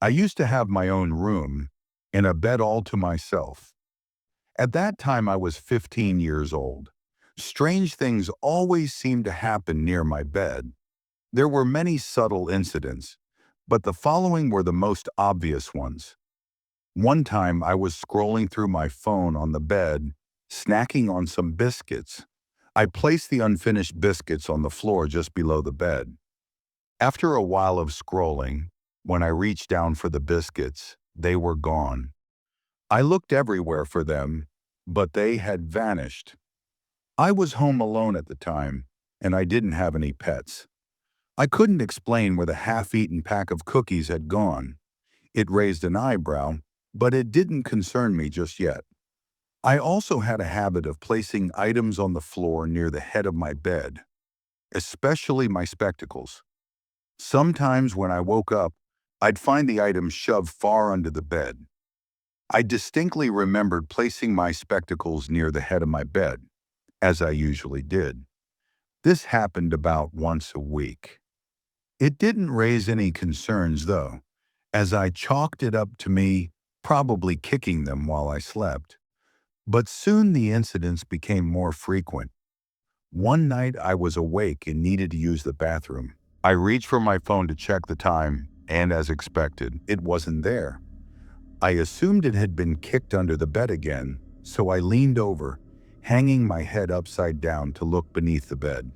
I used to have my own room and a bed all to myself. At that time, I was 15 years old. Strange things always seemed to happen near my bed. There were many subtle incidents, but the following were the most obvious ones. One time, I was scrolling through my phone on the bed, snacking on some biscuits. I placed the unfinished biscuits on the floor just below the bed. After a while of scrolling, when I reached down for the biscuits, they were gone. I looked everywhere for them, but they had vanished. I was home alone at the time, and I didn't have any pets. I couldn't explain where the half-eaten pack of cookies had gone. It raised an eyebrow, but it didn't concern me just yet. I also had a habit of placing items on the floor near the head of my bed, especially my spectacles. Sometimes when I woke up, I'd find the items shoved far under the bed. I distinctly remembered placing my spectacles near the head of my bed, as I usually did. This happened about once a week. It didn't raise any concerns, though, as I chalked it up to me probably kicking them while I slept. But soon the incidents became more frequent. One night I was awake and needed to use the bathroom. I reached for my phone to check the time, and as expected, it wasn't there. I assumed it had been kicked under the bed again, so I leaned over, hanging my head upside down to look beneath the bed.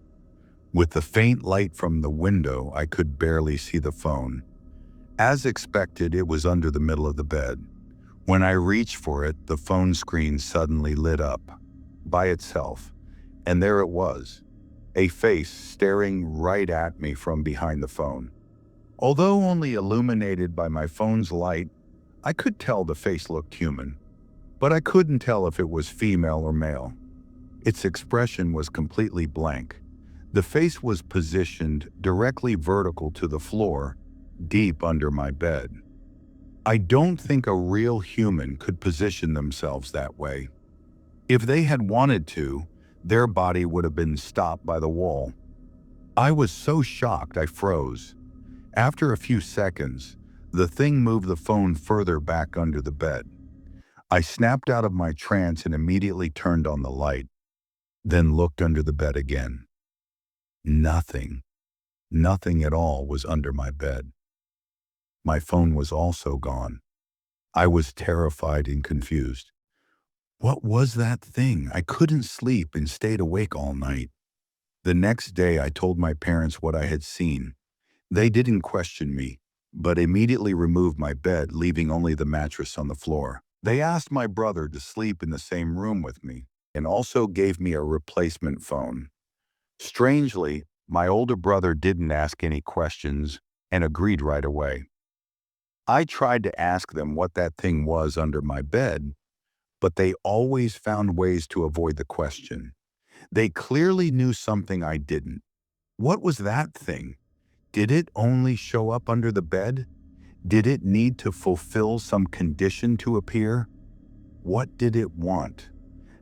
With the faint light from the window, I could barely see the phone. As expected, it was under the middle of the bed. When I reached for it, the phone screen suddenly lit up by itself, and there it was, a face staring right at me from behind the phone. Although only illuminated by my phone's light, I could tell the face looked human, but I couldn't tell if it was female or male. Its expression was completely blank. The face was positioned directly vertical to the floor, deep under my bed. I don't think a real human could position themselves that way. If they had wanted to, their body would have been stopped by the wall. I was so shocked I froze. After a few seconds, the thing moved the phone further back under the bed. I snapped out of my trance and immediately turned on the light, then looked under the bed again. Nothing at all was under my bed. My phone was also gone. I was terrified and confused. What was that thing? I couldn't sleep and stayed awake all night. The next day, I told my parents what I had seen. They didn't question me, but immediately removed my bed, leaving only the mattress on the floor. They asked my brother to sleep in the same room with me and also gave me a replacement phone. Strangely, my older brother didn't ask any questions and agreed right away. I tried to ask them what that thing was under my bed, but they always found ways to avoid the question. They clearly knew something I didn't. What was that thing? Did it only show up under the bed? Did it need to fulfill some condition to appear? What did it want?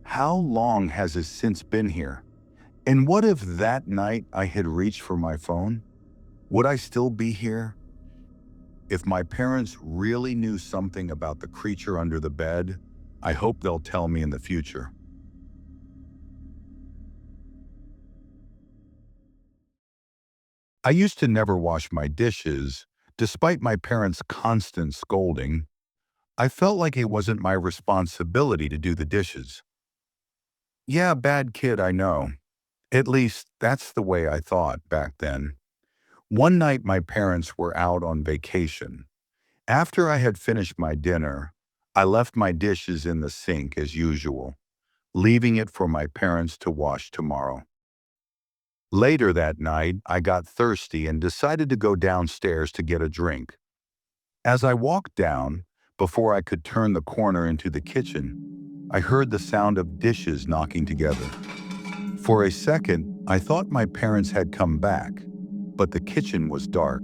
How long has it since been here? And what if that night I had reached for my phone? Would I still be here? If my parents really knew something about the creature under the bed, I hope they'll tell me in the future. I used to never wash my dishes, despite my parents' constant scolding. I felt like it wasn't my responsibility to do the dishes. Yeah, bad kid, I know. At least that's the way I thought back then. One night my parents were out on vacation. After I had finished my dinner, I left my dishes in the sink as usual, leaving it for my parents to wash tomorrow. Later that night, I got thirsty and decided to go downstairs to get a drink. As I walked down, before I could turn the corner into the kitchen, I heard the sound of dishes knocking together. For a second, I thought my parents had come back, but the kitchen was dark.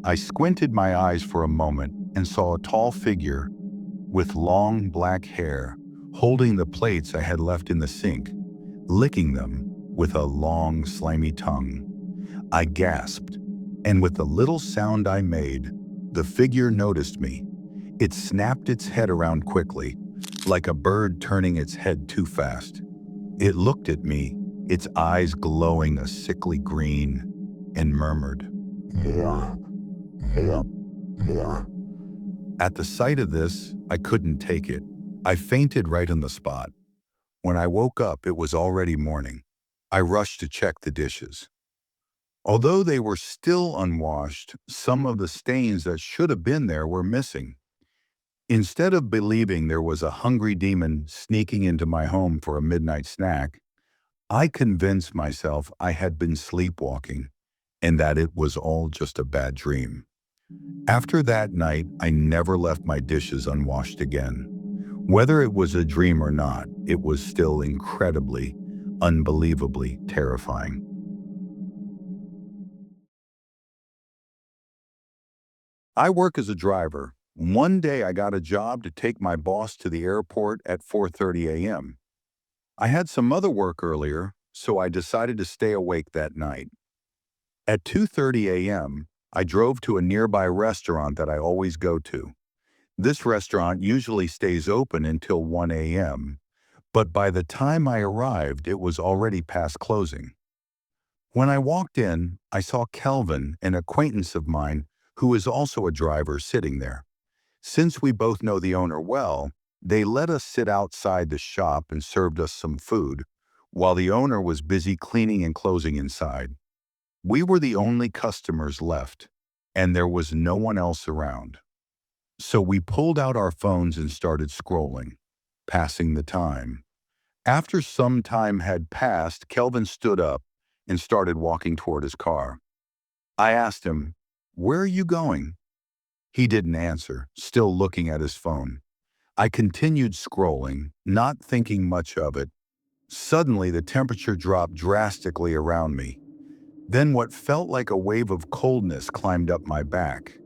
I squinted my eyes for a moment and saw a tall figure with long black hair holding the plates I had left in the sink, licking them with a long, slimy tongue. I gasped, and with the little sound I made, The figure noticed me. It snapped its head around quickly, like a bird turning its head too fast. It looked at me, its eyes glowing a sickly green, and murmured, "More, more, more." At the sight of this, I couldn't take it. I fainted right on the spot. When I woke up, it was already morning. I rushed to check the dishes. Although they were still unwashed, some of the stains that should have been there were missing. Instead of believing there was a hungry demon sneaking into my home for a midnight snack, I convinced myself I had been sleepwalking and that it was all just a bad dream. After that night, I never left my dishes unwashed again. Whether it was a dream or not, it was still incredibly, unbelievably terrifying. I work as a driver. One day I got a job to take my boss to the airport at 4:30 a.m. I had some other work earlier, so I decided to stay awake that night. At 2:30 a.m., I drove to a nearby restaurant that I always go to. This restaurant usually stays open until 1 a.m., but by the time I arrived, it was already past closing. When I walked in, I saw Kelvin, an acquaintance of mine, who is also a driver, sitting there. Since we both know the owner well, they let us sit outside the shop and served us some food, while the owner was busy cleaning and closing inside. We were the only customers left, and there was no one else around. So we pulled out our phones and started scrolling, passing the time. After some time had passed, Kelvin stood up and started walking toward his car. I asked him, "Where are you going?" He didn't answer, still looking at his phone. I continued scrolling, not thinking much of it. Suddenly, the temperature dropped drastically around me. Then what felt like a wave of coldness climbed up my back.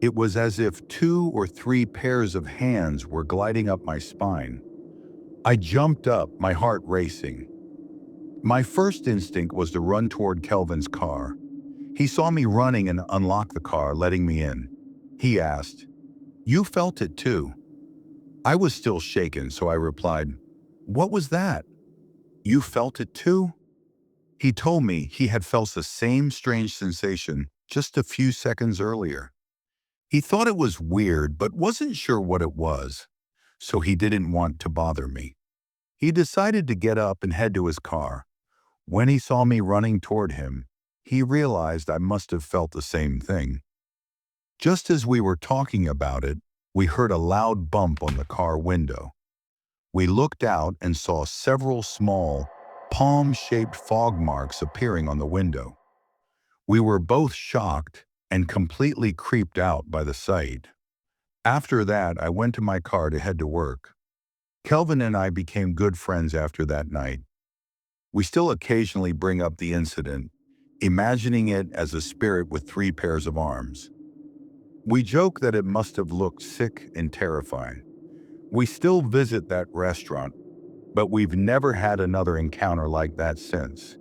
It was as if 2 or 3 pairs of hands were gliding up my spine. I jumped up, my heart racing. My first instinct was to run toward Kelvin's car. He saw me running and unlocked the car, letting me in. He asked, "You felt it too?" I was still shaken, so I replied, "What was that?" "You felt it too?" He told me he had felt the same strange sensation just a few seconds earlier. He thought it was weird, but wasn't sure what it was, so he didn't want to bother me. He decided to get up and head to his car. When he saw me running toward him, he realized I must have felt the same thing. Just as we were talking about it, we heard a loud bump on the car window. We looked out and saw several small, palm-shaped fog marks appearing on the window. We were both shocked and completely creeped out by the sight. After that, I went to my car to head to work. Kelvin and I became good friends after that night. We still occasionally bring up the incident, imagining it as a spirit with 3 pairs of arms. We joke that it must have looked sick and terrifying. We still visit that restaurant, but we've never had another encounter like that since.